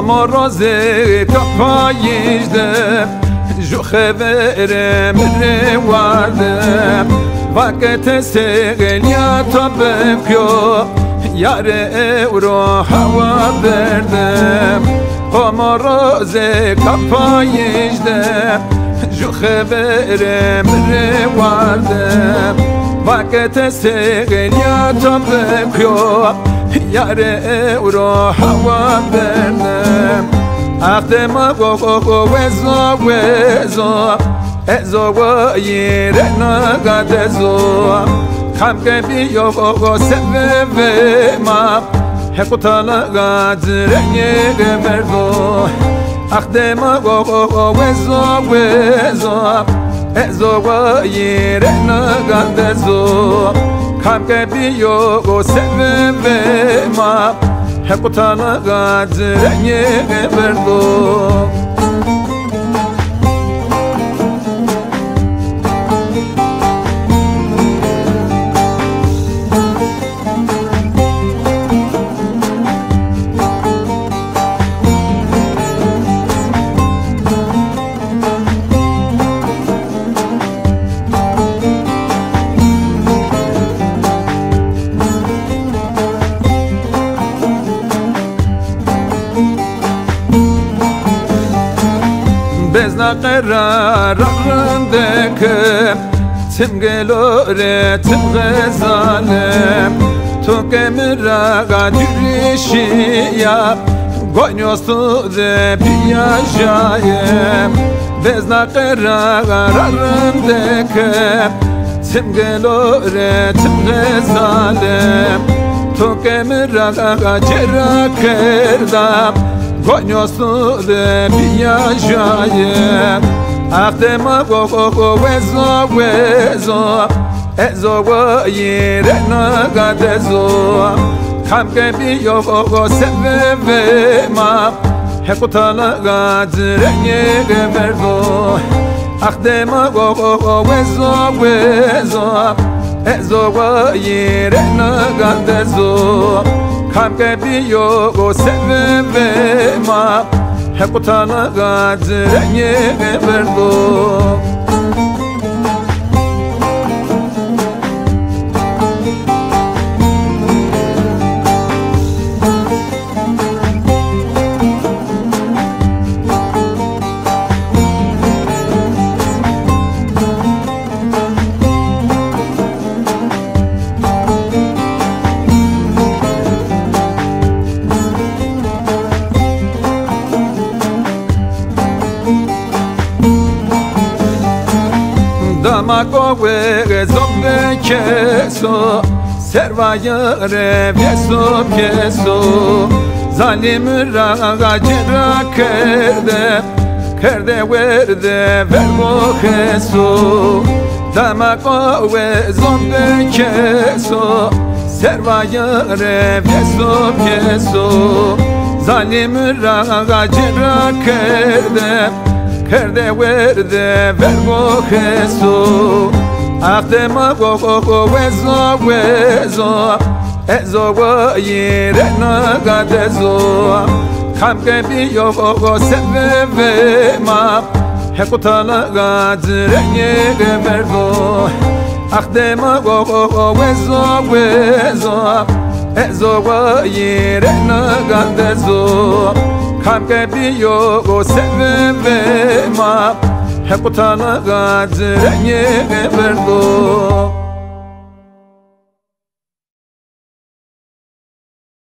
مرازي كفايجدم جو خبرم رواردم وقت سگل یا طبکیو یار اورو هوا بردم مرازي كفايجدم جو خبرم رواردم وقت سگل یا طبکیو یار اورو هوا بردم اختما گو وزو وزو ازو و یرنا گدزو خم بیو گو سبب ما حقوقنا گذرنی گمردو اختما گو وزو وزو ازو و یرنا گدزو خم بیو گو سبب ما حقوقنا گذرنی گمردو bezna qararındek timgelore timgezalem to kemiraga dürişiya goynostu de piyajayem bezna qararındek timgelore timgezalem to kemiraga cerakerdam Gonyoslu de piyajayem Ahtema go wezo wezo Ezo go yirena gadezo Kamke biyo go sebebe ma Hekutana gadzrenye gemerdo Ahtema go wezo wezo Ezo go yirena gadezo Kamke biyo go sebebe ma Hekutana gadzrenye gemerdo Damago ve zombe keso Servayere vieso pieso Zalim raga cera Kerde verde verbo keso Damago ve zombe keso Servayere vieso pieso Zalim raga cera Kerde verde verbo Jesu Ahtema go wezo wezo Ezo go yirena gadezo Kamke biyo go sebebe ma Hekutana gadzrenye gemerdo Ahtema go wezo wezo Ezo go yirena gadezo Kamke biyo go sebebe ma Hekutana gadzrenye gemerdo